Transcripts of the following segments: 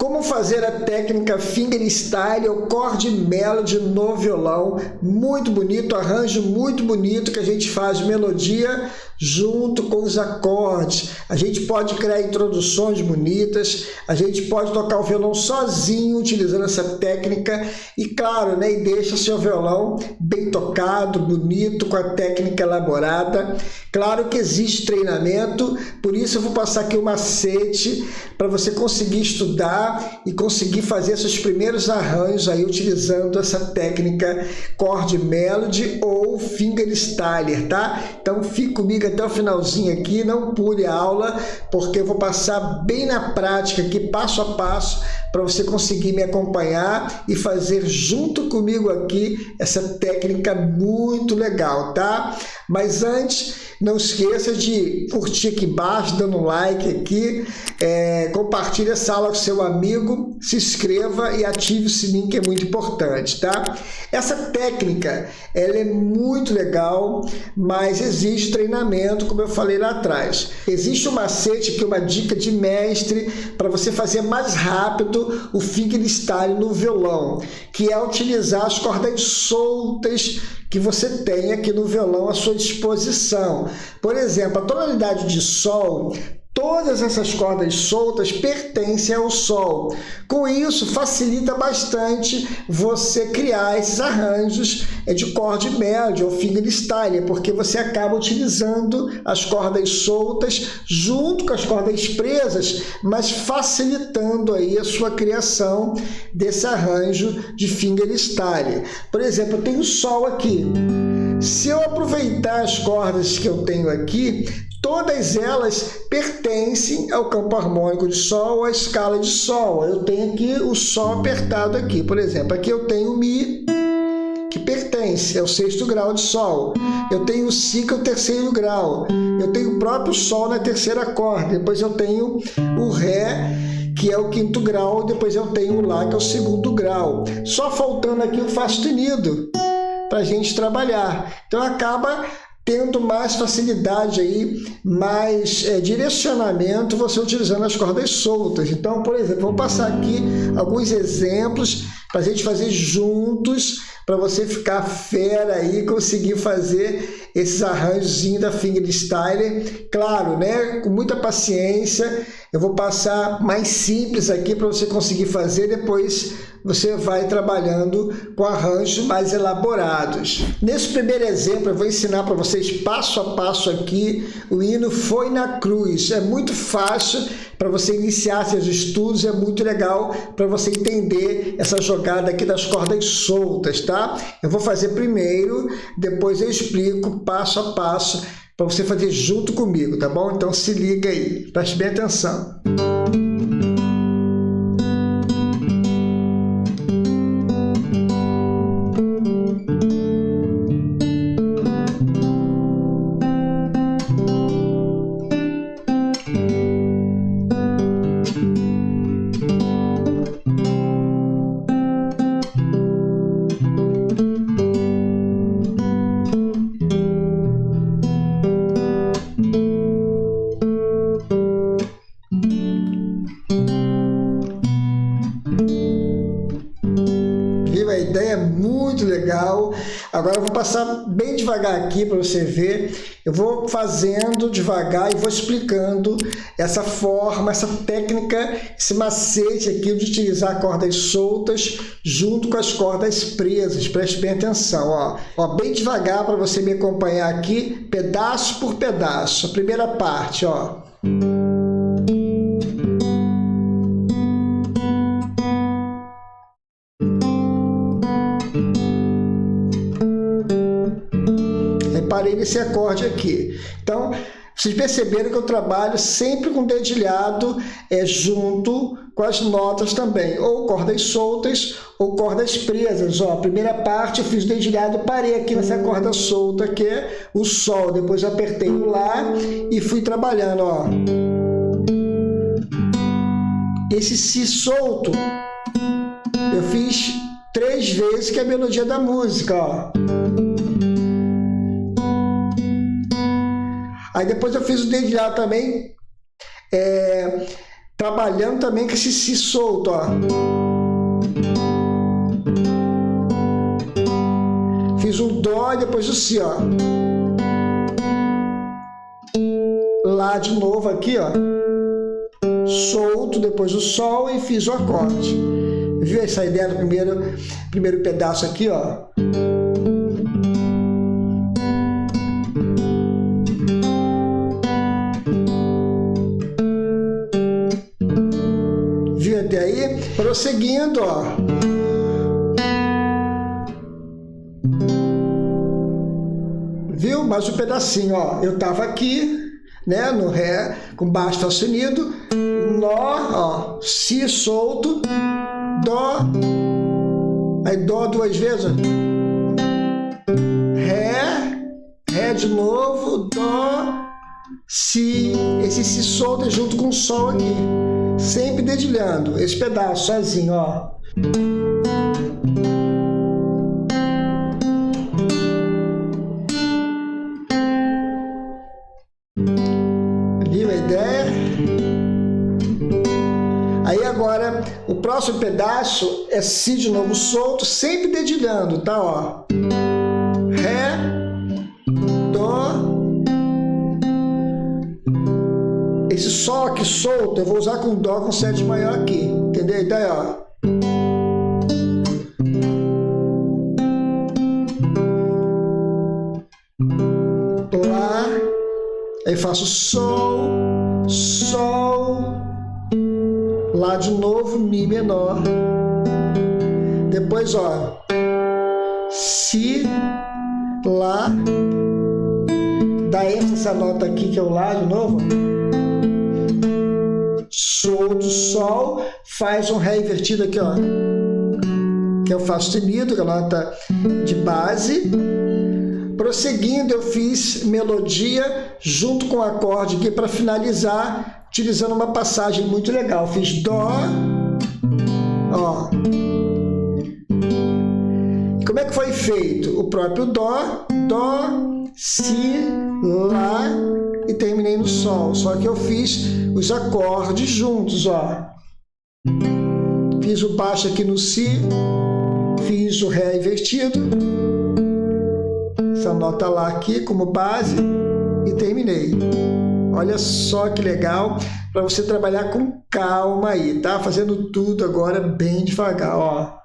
como fazer a técnica fingerstyle ou chord melody no violão. Muito bonito, arranjo muito bonito, que a gente faz melodia junto com os acordes. A gente pode criar introduções bonitas, a gente pode tocar o violão sozinho utilizando essa técnica e, claro, né, e deixa seu violão bem tocado, bonito, com a técnica elaborada. Claro que existe treinamento, por isso eu vou passar aqui o macete para você conseguir estudar e conseguir fazer seus primeiros arranjos aí utilizando essa técnica chord melody ou fingerstyle, tá? Então fique comigo até o finalzinho aqui, não pule a aula, porque eu vou passar bem na prática aqui, passo a passo, para você conseguir me acompanhar e fazer junto comigo aqui essa técnica muito legal, tá? Mas antes, não esqueça de curtir aqui embaixo, dando um like aqui, compartilhe essa aula com seu amigo, se inscreva e ative o sininho, que é muito importante, tá? Essa técnica, ela é muito legal, mas exige treinamento, como eu falei lá atrás. Existe um macete aqui, uma dica de mestre, para você fazer mais rápido o fingerstyle no violão, que é utilizar as cordas soltas que você tem aqui no violão à sua disposição. Por exemplo, a tonalidade de sol, todas essas cordas soltas pertencem ao sol. Com isso, facilita bastante você criar esses arranjos de chord melody ou fingerstyle, porque você acaba utilizando as cordas soltas junto com as cordas presas, mas facilitando aí a sua criação desse arranjo de fingerstyle. Por exemplo, eu tenho sol aqui. Se eu aproveitar as cordas que eu tenho aqui, todas elas pertencem ao campo harmônico de sol, à escala de sol. Eu tenho aqui o sol apertado aqui. Por exemplo, aqui eu tenho o mi, que pertence ao 6º grau de sol. Eu tenho o si, que é o 3º grau. Eu tenho o próprio sol na 3ª corda. Depois eu tenho o ré, que é o 5º grau. Depois eu tenho o lá, que é o 2º grau. Só faltando aqui o fá sustenido para a gente trabalhar. Então acaba tendo mais facilidade aí, mais direcionamento você utilizando as cordas soltas. Então, por exemplo, vou passar aqui alguns exemplos para a gente fazer juntos, para você ficar fera aí e conseguir fazer esses arranjos da fingerstyle. Claro, né, com muita paciência, eu vou passar mais simples aqui para você conseguir fazer, depois você vai trabalhando com arranjos mais elaborados. Nesse primeiro exemplo, eu vou ensinar para vocês passo a passo aqui o hino Foi na Cruz. É muito fácil para você iniciar seus estudos, é muito legal para você entender essa jogada aqui das cordas soltas, tá? Eu vou fazer primeiro, depois eu explico passo a passo para você fazer junto comigo, tá bom? Então se liga aí, preste bem atenção. A ideia é muito legal. Agora eu vou passar bem devagar aqui para você ver. Eu vou fazendo devagar e vou explicando essa forma, essa técnica, esse macete aqui de utilizar cordas soltas junto com as cordas presas. Preste bem atenção, ó, bem devagar para você me acompanhar aqui, pedaço por pedaço. A primeira parte, ó. Parei nesse acorde aqui. Então, vocês perceberam que eu trabalho sempre com dedilhado junto com as notas também, ou cordas soltas ou cordas presas. Ó, a primeira parte eu fiz dedilhado, parei aqui nessa corda solta que é o sol, depois eu apertei o lá e fui trabalhando, ó. Esse si solto eu fiz 3 vezes, que é a melodia da música, ó. Aí depois eu fiz o dedilhado também trabalhando também com esse si solto, ó. Fiz um dó e depois o si, ó. Lá de novo aqui, ó. Solto, depois o sol e fiz o acorde. Viu essa ideia do primeiro pedaço aqui, ó? Viu até aí? Prosseguindo, ó. Viu? Mais um pedacinho, ó. Eu tava aqui, né, no ré, com baixo sustenido, nó, ó, si solto, dó, aí dó duas vezes, ré de novo, dó, si, esse si solto é junto com o sol aqui, sempre dedilhando, esse pedaço sozinho, ó. Viu a ideia? Aí agora, o próximo pedaço é si de novo solto, sempre dedilhando, tá? Ó. Ré, dó. Esse sol aqui solto eu vou usar com dó com sétima maior aqui, entendeu a ideia? Ó. Lá, aí faço sol, sol. Lá de novo, mi menor. Depois, ó, si, lá. Dá essa nota aqui que é o lá de novo. Solto, sol. Faz um ré invertido aqui, ó. Que é o fá sustenido, que é a nota de base. Prosseguindo, eu fiz melodia junto com o acorde aqui para finalizar, utilizando uma passagem muito legal. Fiz dó, ó. Como é que foi feito? O próprio dó, si, lá e terminei no sol. Só que eu fiz os acordes juntos, ó. Fiz o baixo aqui no si, fiz o ré invertido, essa nota lá aqui como base e terminei. Olha só que legal, para você trabalhar com calma aí, tá? Fazendo tudo agora bem devagar, ó.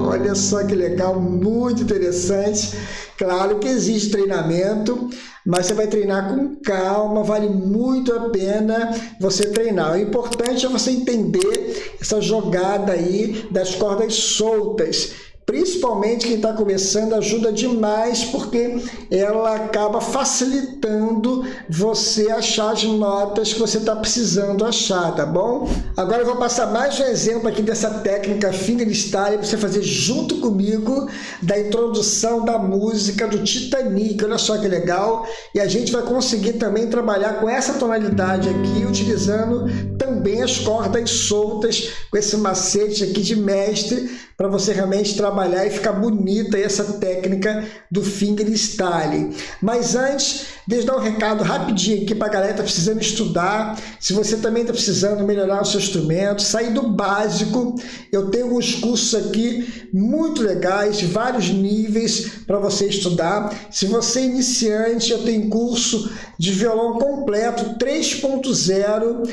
Olha só que legal, muito interessante. Claro que existe treinamento, mas você vai treinar com calma, vale muito a pena você treinar. O importante é você entender essa jogada aí das cordas soltas. Principalmente quem está começando ajuda demais, porque ela acaba facilitando você achar as notas que você está precisando achar, tá bom? Agora eu vou passar mais um exemplo aqui dessa técnica fingerstyle para você fazer junto comigo, da introdução da música do Titanic. Olha só que legal! E a gente vai conseguir também trabalhar com essa tonalidade aqui, utilizando também as cordas soltas, com esse macete aqui de mestre, para você realmente trabalhar e ficar bonita essa técnica do fingerstyle. Mas antes, deixa eu dar um recado rapidinho aqui para a galera que está precisando estudar. Se você também está precisando melhorar o seu instrumento, sair do básico, eu tenho uns cursos aqui muito legais, de vários níveis para você estudar. Se você é iniciante, eu tenho curso de violão completo 3.0,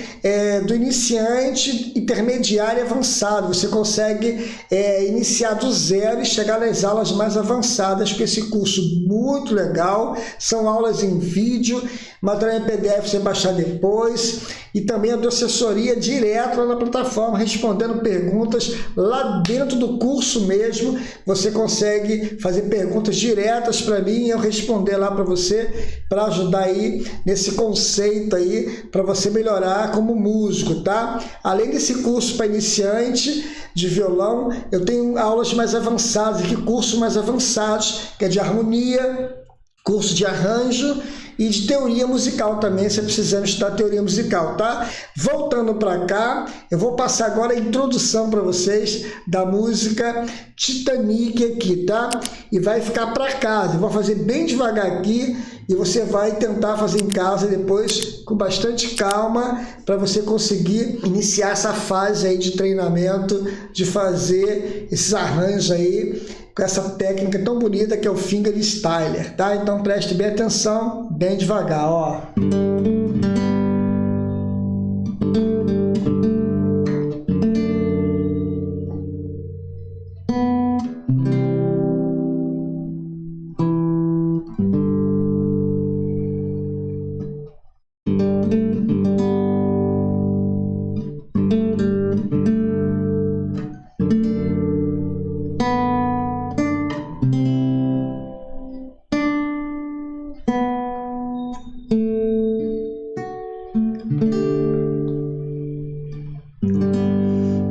do iniciante, intermediário e avançado. Você consegue iniciar do zero e chegar nas aulas mais avançadas com esse curso muito legal. São aulas em vídeo, material em PDF você baixar depois, e também eu dou assessoria direto lá na plataforma, respondendo perguntas lá dentro do curso mesmo. Você consegue fazer perguntas diretas para mim e eu responder lá para você, para ajudar aí nesse conceito aí, para você melhorar como músico, tá? Além desse curso para iniciante de violão, eu tenho aulas mais avançadas aqui, cursos mais avançados, que é de harmonia, curso de arranjo e de teoria musical também, se precisando estudar teoria musical, tá? Voltando para cá, eu vou passar agora a introdução para vocês da música Titanic aqui, tá? E vai ficar para casa, eu vou fazer bem devagar aqui e você vai tentar fazer em casa depois com bastante calma para você conseguir iniciar essa fase aí de treinamento, de fazer esses arranjos aí com essa técnica tão bonita que é o fingerstyler, tá? Então preste bem atenção, bem devagar, ó.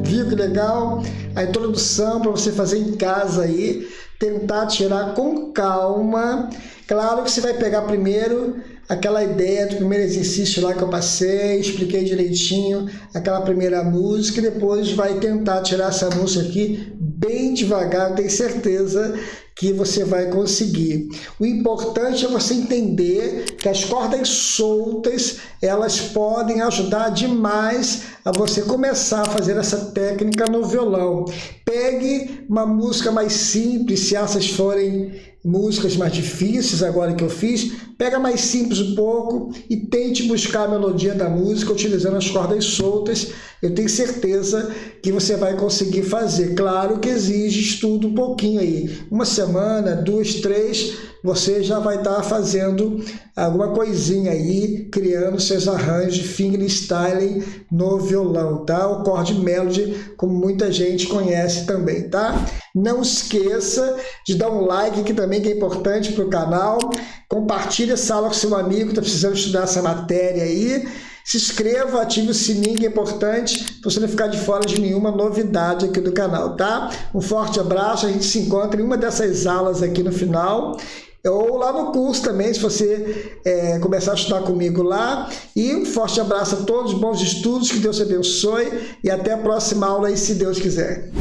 Viu que legal? A introdução para você fazer em casa aí, tentar tirar com calma. Claro que você vai pegar primeiro aquela ideia do primeiro exercício lá que eu passei, expliquei direitinho aquela primeira música e depois vai tentar tirar essa música aqui bem devagar, eu tenho certeza que você vai conseguir. O importante é você entender que as cordas soltas, elas podem ajudar demais a você começar a fazer essa técnica no violão. Pegue uma música mais simples, se essas forem músicas mais difíceis agora que eu fiz, pega mais simples um pouco e tente buscar a melodia da música utilizando as cordas soltas. Eu tenho certeza que você vai conseguir fazer. Claro que exige estudo um pouquinho aí. Uma semana, 2, 3, você já vai estar fazendo alguma coisinha aí, criando seus arranjos de fingerstyling no violão, tá? O chord melody, como muita gente conhece também, tá? Não esqueça de dar um like aqui também, que é importante para o canal. Compartilhe essa aula com seu amigo que está precisando estudar essa matéria aí. Se inscreva, ative o sininho, que é importante para você não ficar de fora de nenhuma novidade aqui do canal, tá? Um forte abraço, a gente se encontra em uma dessas aulas aqui no final, ou lá no curso também, se você começar a estudar comigo lá. E um forte abraço a todos, bons estudos, que Deus te abençoe e até a próxima aula aí, se Deus quiser.